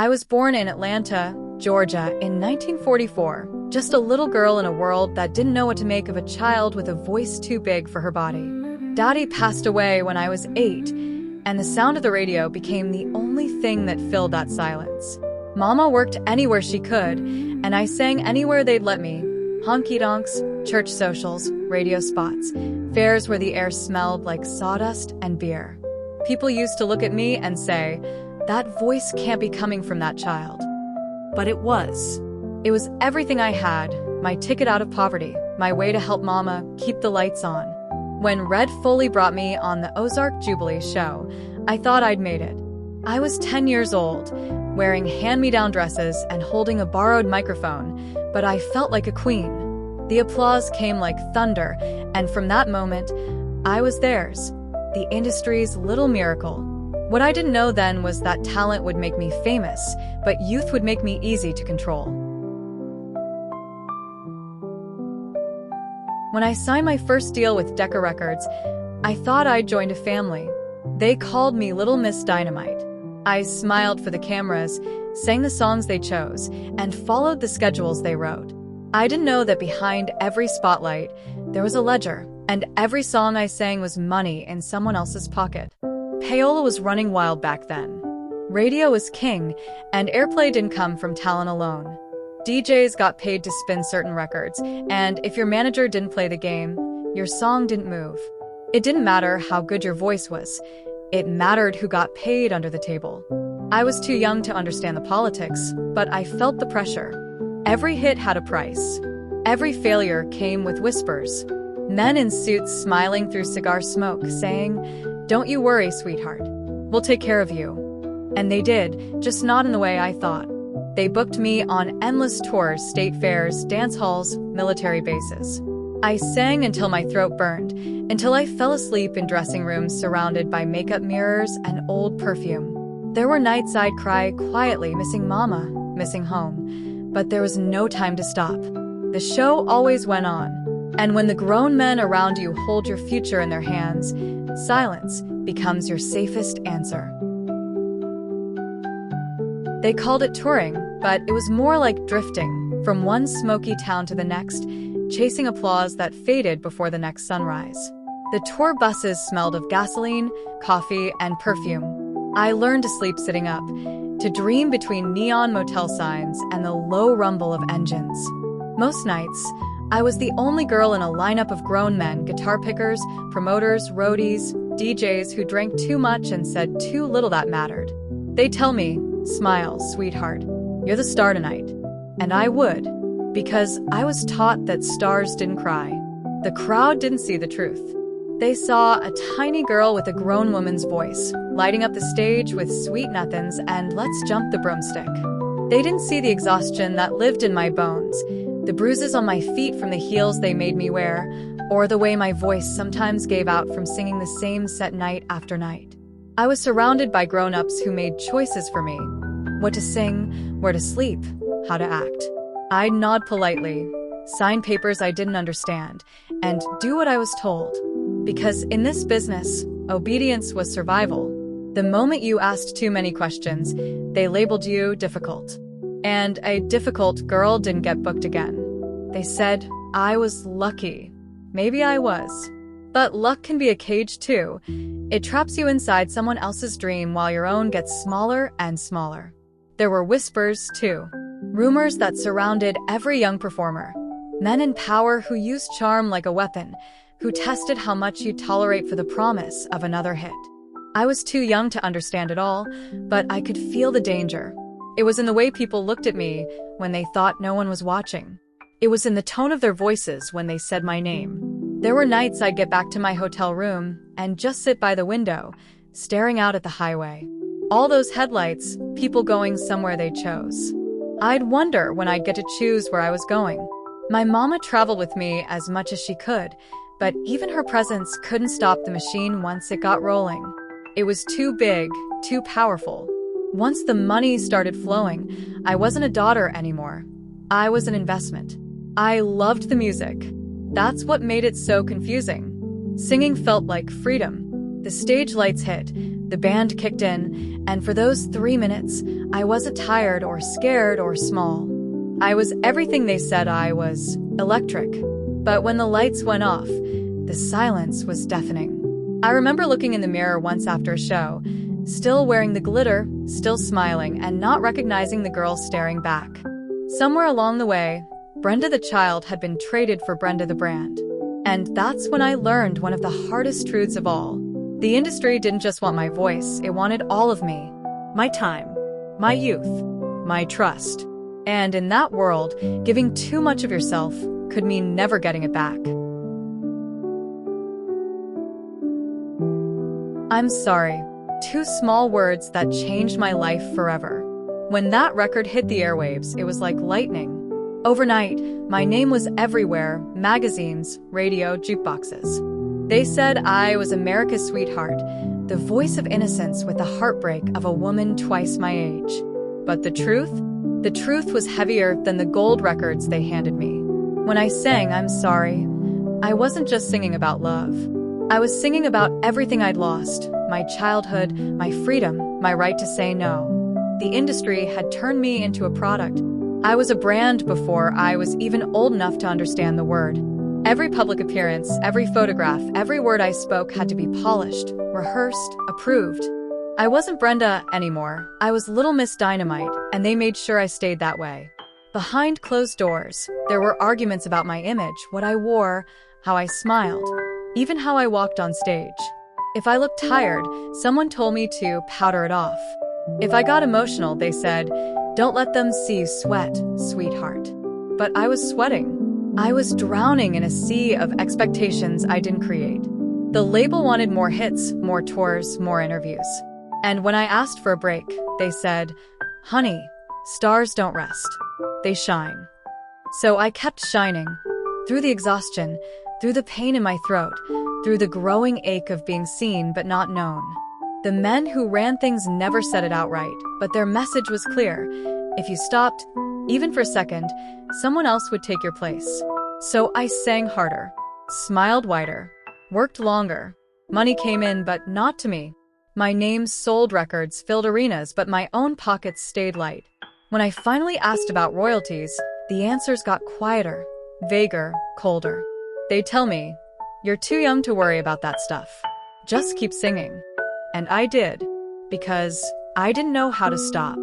I was born in Atlanta, Georgia, in 1944, just a little girl in a world that didn't know what to make of a child with a voice too big for her body. Daddy passed away when I was 8, and the sound of the radio became the only thing that filled that silence. Mama worked anywhere she could, and I sang anywhere they'd let me. Honky-donks, church socials, radio spots, fairs where the air smelled like sawdust and beer. People used to look at me and say, "That voice can't be coming from that child." But it was. It was everything I had, my ticket out of poverty, my way to help Mama keep the lights on. When Red Foley brought me on the Ozark Jubilee show, I thought I'd made it. I was 10 years old, wearing hand-me-down dresses and holding a borrowed microphone, but I felt like a queen. The applause came like thunder, and from that moment, I was theirs, the industry's little miracle. What I didn't know then was that talent would make me famous, but youth would make me easy to control. When I signed my first deal with Decca Records, I thought I'd joined a family. They called me Lil Miss Dynamite. I smiled for the cameras, sang the songs they chose, and followed the schedules they wrote. I didn't know that behind every spotlight, there was a ledger, and every song I sang was money in someone else's pocket. Payola was running wild back then. Radio was king, and airplay didn't come from talent alone. DJs got paid to spin certain records, and if your manager didn't play the game, your song didn't move. It didn't matter how good your voice was. It mattered who got paid under the table. I was too young to understand the politics, but I felt the pressure. Every hit had a price. Every failure came with whispers. Men in suits smiling through cigar smoke, saying, "Don't you worry, sweetheart. We'll take care of you." And they did, just not in the way I thought. They booked me on endless tours, state fairs, dance halls, military bases. I sang until my throat burned, until I fell asleep in dressing rooms surrounded by makeup mirrors and old perfume. There were nights I'd cry quietly, missing Mama, missing home. But there was no time to stop. The show always went on. And when the grown men around you hold your future in their hands, silence becomes your safest answer. They called it touring, but it was more like drifting, from one smoky town to the next, chasing applause that faded before the next sunrise. The tour buses smelled of gasoline, coffee, and perfume. I learned to sleep sitting up, to dream between neon motel signs and the low rumble of engines. Most nights, I was the only girl in a lineup of grown men, guitar pickers, promoters, roadies, DJs who drank too much and said too little that mattered. They'd tell me, "Smile, sweetheart. You're the star tonight." And I would, because I was taught that stars didn't cry. The crowd didn't see the truth. They saw a tiny girl with a grown woman's voice, lighting up the stage with sweet nothings and "Let's jump the broomstick." They didn't see the exhaustion that lived in my bones, the bruises on my feet from the heels they made me wear, or the way my voice sometimes gave out from singing the same set night after night. I was surrounded by grown-ups who made choices for me. What to sing, where to sleep, how to act. I'd nod politely, sign papers I didn't understand, and do what I was told. Because in this business, obedience was survival. The moment you asked too many questions, they labeled you difficult. And a difficult girl didn't get booked again. They said I was lucky. Maybe I was. But luck can be a cage too. It traps you inside someone else's dream while your own gets smaller and smaller. There were whispers too. Rumors that surrounded every young performer. Men in power who used charm like a weapon, who tested how much you'd tolerate for the promise of another hit. I was too young to understand it all, but I could feel the danger. It was in the way people looked at me when they thought no one was watching. It was in the tone of their voices when they said my name. There were nights I'd get back to my hotel room and just sit by the window, staring out at the highway. All those headlights, people going somewhere they chose. I'd wonder when I'd get to choose where I was going. My mama traveled with me as much as she could, but even her presence couldn't stop the machine once it got rolling. It was too big, too powerful. Once the money started flowing, I wasn't a daughter anymore. I was an investment. I loved the music. That's what made it so confusing. Singing felt like freedom. The stage lights hit, The band kicked in, and for those 3 minutes, I wasn't tired or scared or small. I was everything they said I was: electric. But when the lights went off, the silence was deafening. I remember looking in the mirror once after a show, still wearing the glitter, still smiling, and not recognizing the girl staring back. Somewhere along the way, Brenda the child had been traded for Brenda the brand. And that's when I learned one of the hardest truths of all. The industry didn't just want my voice, it wanted all of me. My time, my youth, my trust. And in that world, giving too much of yourself could mean never getting it back. I'm sorry. 2 small words that changed my life forever. When that record hit the airwaves, it was like lightning. Overnight, my name was everywhere: magazines, radio, jukeboxes. They said I was America's sweetheart, the voice of innocence with the heartbreak of a woman twice my age. But the truth? The truth was heavier than the gold records they handed me. When I sang "I'm sorry," I wasn't just singing about love. I was singing about everything I'd lost: my childhood, my freedom, my right to say no. The industry had turned me into a product. I was a brand before I was even old enough to understand the word. Every public appearance, every photograph, every word I spoke had to be polished, rehearsed, approved. I wasn't Brenda anymore. I was Lil Miss Dynamite, and they made sure I stayed that way. Behind closed doors, there were arguments about my image, what I wore, how I smiled, even how I walked on stage. If I looked tired, someone told me to powder it off. If I got emotional, they said, "Don't let them see you sweat, sweetheart." But I was sweating. I was drowning in a sea of expectations I didn't create. The label wanted more hits, more tours, more interviews. And when I asked for a break, they said, "Honey, stars don't rest. They shine." So I kept shining. Through the exhaustion, through the pain in my throat, through the growing ache of being seen but not known. The men who ran things never said it outright, but their message was clear. If you stopped, even for a second, someone else would take your place. So I sang harder, smiled wider, worked longer. Money came in, but not to me. My name sold records, filled arenas, but my own pockets stayed light. When I finally asked about royalties, the answers got quieter, vaguer, colder. They'd tell me, "You're too young to worry about that stuff. Just keep singing." And I did, because I didn't know how to stop.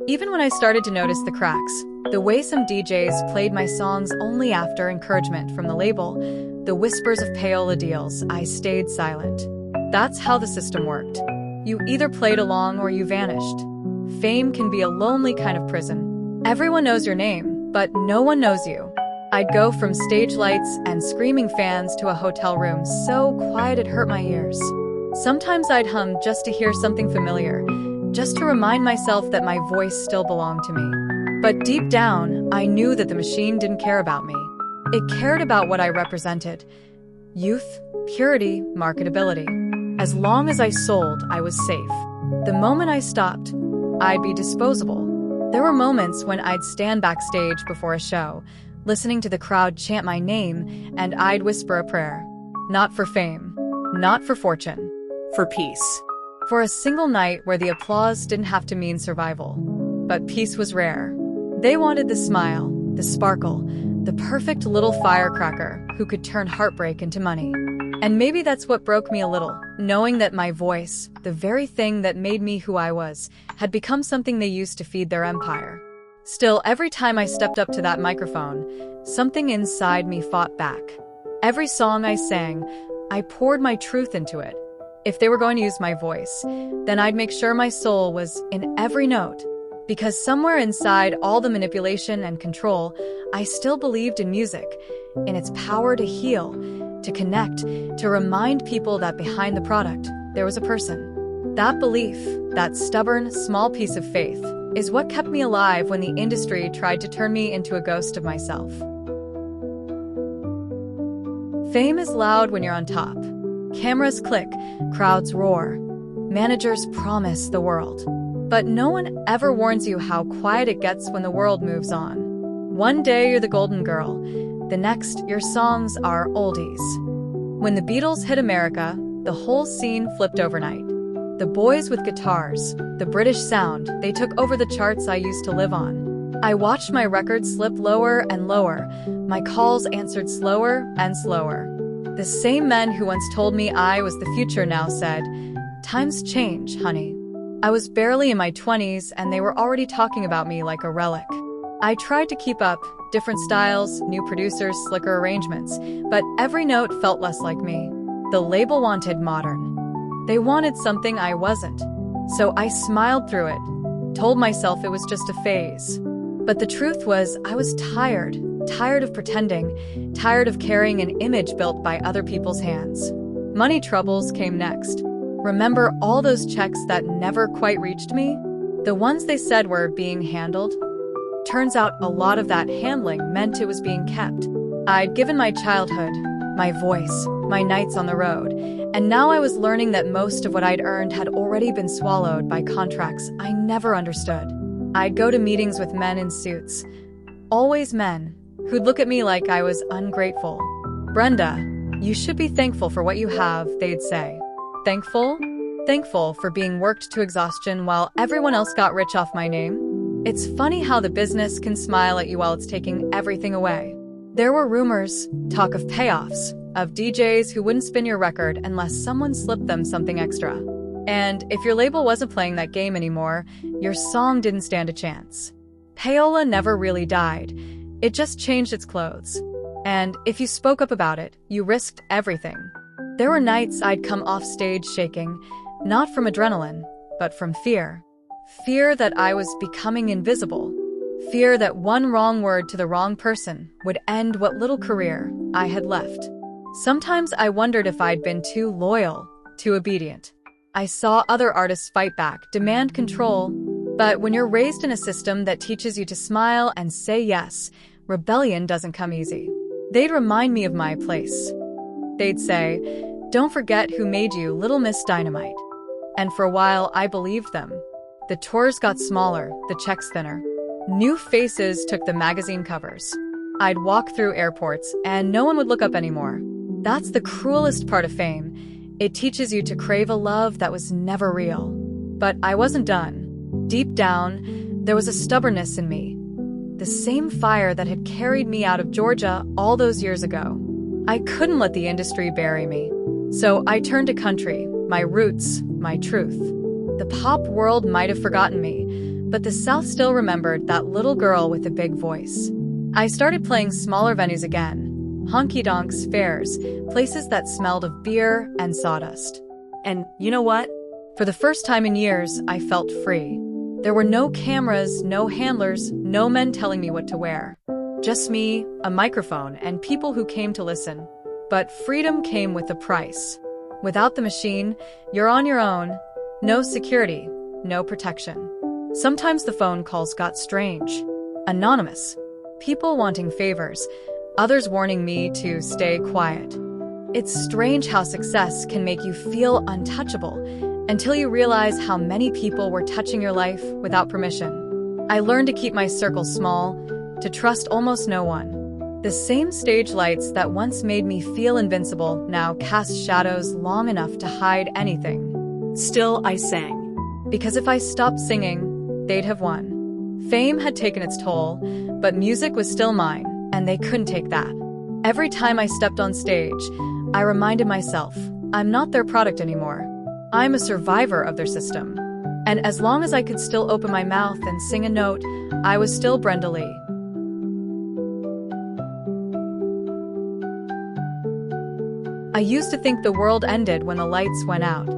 Even when I started to notice the cracks, the way some DJs played my songs only after encouragement from the label, the whispers of payola deals, I stayed silent. That's how the system worked. You either played along or you vanished. Fame can be a lonely kind of prison. Everyone knows your name, but no one knows you. I'd go from stage lights and screaming fans to a hotel room so quiet it hurt my ears. Sometimes I'd hum just to hear something familiar, just to remind myself that my voice still belonged to me. But deep down, I knew that the machine didn't care about me. It cared about what I represented: youth, purity, marketability. As long as I sold, I was safe. The moment I stopped, I'd be disposable. There were moments when I'd stand backstage before a show, listening to the crowd chant my name, and I'd whisper a prayer. Not for fame, not for fortune, for peace. For a single night where the applause didn't have to mean survival. But peace was rare. They wanted the smile, the sparkle, the perfect little firecracker who could turn heartbreak into money. And maybe that's what broke me a little, knowing that my voice, the very thing that made me who I was, had become something they used to feed their empire. Still, every time I stepped up to that microphone, something inside me fought back. Every song I sang, I poured my truth into it. If they were going to use my voice, then I'd make sure my soul was in every note. Because somewhere inside all the manipulation and control, I still believed in music, in its power to heal, to connect, to remind people that behind the product, there was a person. That belief, that stubborn, small piece of faith, is what kept me alive when the industry tried to turn me into a ghost of myself. Fame is loud when you're on top. Cameras click, crowds roar. Managers promise the world. But no one ever warns you how quiet it gets when the world moves on. One day you're the golden girl. The next, your songs are oldies. When the Beatles hit America, the whole scene flipped overnight. The boys with guitars, the British sound, they took over the charts I used to live on. I watched my records slip lower and lower, my calls answered slower and slower. The same men who once told me I was the future now said, "Times change, honey." I was barely in my 20s and they were already talking about me like a relic. I tried to keep up, different styles, new producers, slicker arrangements, but every note felt less like me. The label wanted modern. They wanted something I wasn't. So I smiled through it, told myself it was just a phase. But the truth was, I was tired of pretending, tired of carrying an image built by other people's hands. Money troubles came next. Remember all those checks that never quite reached me? The ones they said were being handled? Turns out a lot of that handling meant it was being kept. I'd given my childhood, my voice, my nights on the road, and now I was learning that most of what I'd earned had already been swallowed by contracts I never understood. I'd go to meetings with men in suits, always men, who'd look at me like I was ungrateful. "Brenda, you should be thankful for what you have," they'd say. Thankful? Thankful for being worked to exhaustion while everyone else got rich off my name? It's funny how the business can smile at you while it's taking everything away. There were rumors, talk of payoffs, of DJs who wouldn't spin your record unless someone slipped them something extra. And if your label wasn't playing that game anymore, your song didn't stand a chance. Payola never really died. It just changed its clothes. And if you spoke up about it, you risked everything. There were nights I'd come off stage shaking, not from adrenaline, but from fear. Fear that I was becoming invisible. Fear that one wrong word to the wrong person would end what little career I had left. Sometimes I wondered if I'd been too loyal, too obedient. I saw other artists fight back, demand control. But when you're raised in a system that teaches you to smile and say yes, rebellion doesn't come easy. They'd remind me of my place. They'd say, "Don't forget who made you Lil Miss Dynamite." And for a while, I believed them. The tours got smaller, the checks thinner. New faces took the magazine covers. I'd walk through airports, and no one would look up anymore. That's the cruelest part of fame. It teaches you to crave a love that was never real. But I wasn't done. Deep down, there was a stubbornness in me. The same fire that had carried me out of Georgia all those years ago. I couldn't let the industry bury me. So I turned to country, my roots, my truth. The pop world might have forgotten me, but the South still remembered that little girl with a big voice. I started playing smaller venues again. Honky-donks, fairs, places that smelled of beer and sawdust. And you know what? For the first time in years, I felt free. There were no cameras, no handlers, no men telling me what to wear. Just me, a microphone, and people who came to listen. But freedom came with a price. Without the machine, you're on your own. No security, no protection. Sometimes the phone calls got strange. Anonymous. People wanting favors, others warning me to stay quiet. It's strange how success can make you feel untouchable until you realize how many people were touching your life without permission. I learned to keep my circle small, to trust almost no one. The same stage lights that once made me feel invincible now cast shadows long enough to hide anything. Still, I sang. Because if I stopped singing, they'd have won. Fame had taken its toll, but music was still mine, and they couldn't take that. Every time I stepped on stage, I reminded myself, I'm not their product anymore. I'm a survivor of their system. And as long as I could still open my mouth and sing a note, I was still Brenda Lee. I used to think the world ended when the lights went out.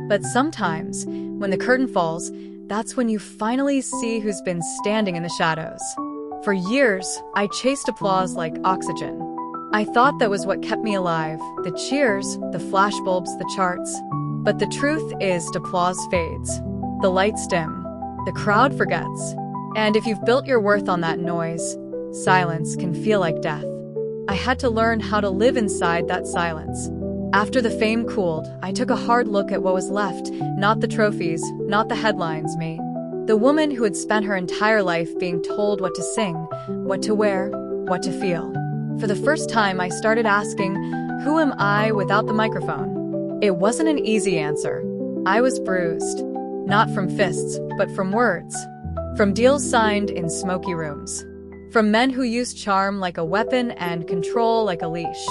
But sometimes, when the curtain falls, that's when you finally see who's been standing in the shadows. For years, I chased applause like oxygen. I thought that was what kept me alive, the cheers, the flashbulbs, the charts. But the truth is, applause fades. The lights dim. The crowd forgets. And if you've built your worth on that noise, silence can feel like death. I had to learn how to live inside that silence. After the fame cooled, I took a hard look at what was left, not the trophies, not the headlines, me. The woman who had spent her entire life being told what to sing, what to wear, what to feel. For the first time, I started asking, who am I without the microphone? It wasn't an easy answer. I was bruised. Not from fists, but from words. From deals signed in smoky rooms. From men who used charm like a weapon and control like a leash.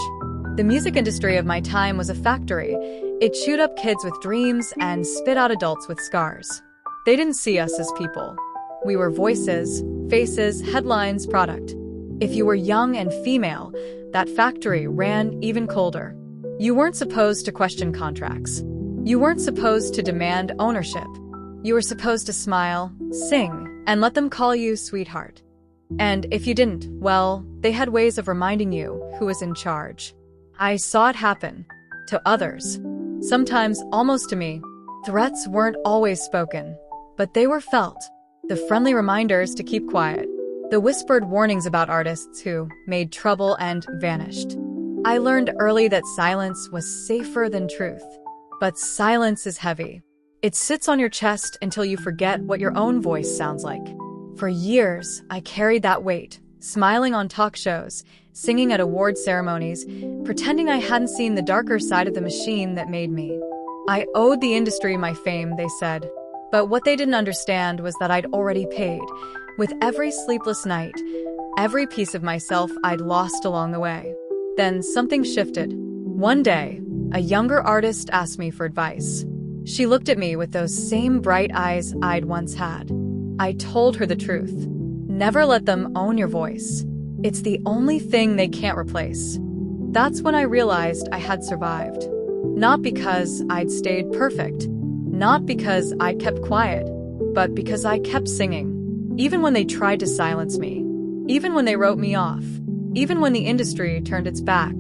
The music industry of my time was a factory. It chewed up kids with dreams and spit out adults with scars. They didn't see us as people. We were voices, faces, headlines, product. If you were young and female, that factory ran even colder. You weren't supposed to question contracts. You weren't supposed to demand ownership. You were supposed to smile, sing, and let them call you sweetheart. And if you didn't, well, they had ways of reminding you who was in charge. I saw it happen. To others. Sometimes almost to me. Threats weren't always spoken, but they were felt. The friendly reminders to keep quiet. The whispered warnings about artists who made trouble and vanished. I learned early that silence was safer than truth. But silence is heavy. It sits on your chest until you forget what your own voice sounds like. For years, I carried that weight, smiling on talk shows, singing at award ceremonies, pretending I hadn't seen the darker side of the machine that made me. I owed the industry my fame, they said. But what they didn't understand was that I'd already paid. With every sleepless night, every piece of myself I'd lost along the way. Then something shifted. One day, a younger artist asked me for advice. She looked at me with those same bright eyes I'd once had. I told her the truth. Never let them own your voice. It's the only thing they can't replace. That's when I realized I had survived. Not because I'd stayed perfect. Not because I'd kept quiet. But because I kept singing. Even when they tried to silence me. Even when they wrote me off. Even when the industry turned its back.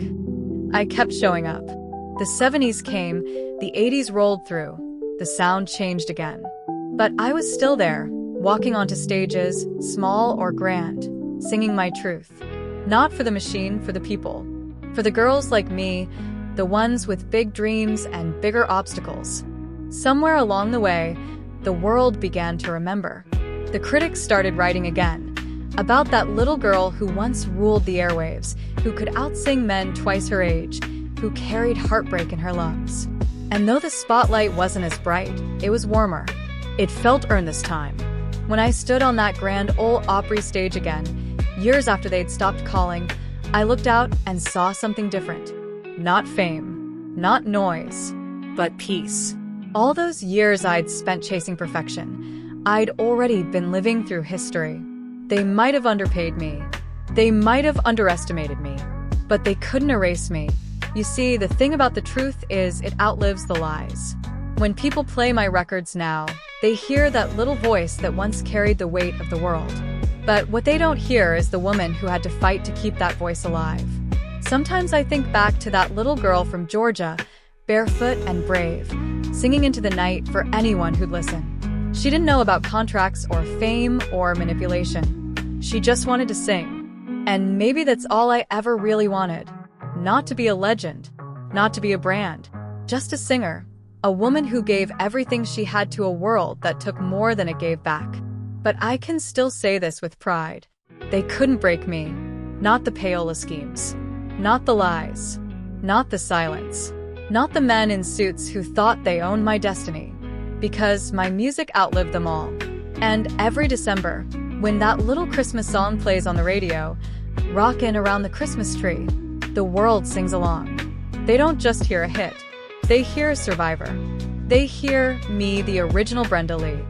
I kept showing up. The 70s came, the 80s rolled through. The sound changed again. But I was still there, walking onto stages, small or grand, singing my truth. Not for the machine, for the people. For the girls like me, the ones with big dreams and bigger obstacles. Somewhere along the way, the world began to remember. The critics started writing again, about that little girl who once ruled the airwaves, who could outsing men twice her age, who carried heartbreak in her lungs. And though the spotlight wasn't as bright, it was warmer. It felt earned this time. When I stood on that grand Ole Opry stage again, years after they'd stopped calling, I looked out and saw something different. Not fame, not noise, but peace. All those years I'd spent chasing perfection, I'd already been living through history. They might have underpaid me. They might have underestimated me. But they couldn't erase me. You see, the thing about the truth is it outlives the lies. When people play my records now, they hear that little voice that once carried the weight of the world. But what they don't hear is the woman who had to fight to keep that voice alive. Sometimes I think back to that little girl from Georgia, barefoot and brave, singing into the night for anyone who'd listen. She didn't know about contracts or fame or manipulation. She just wanted to sing. And maybe that's all I ever really wanted. Not to be a legend, not to be a brand, just a singer, a woman who gave everything she had to a world that took more than it gave back. But I can still say this with pride. They couldn't break me. Not the payola schemes. Not the lies. Not the silence. Not the men in suits who thought they owned my destiny. Because my music outlived them all. And every December, when that little Christmas song plays on the radio, rockin' around the Christmas tree, the world sings along. They don't just hear a hit. They hear a survivor. They hear me, the original Brenda Lee.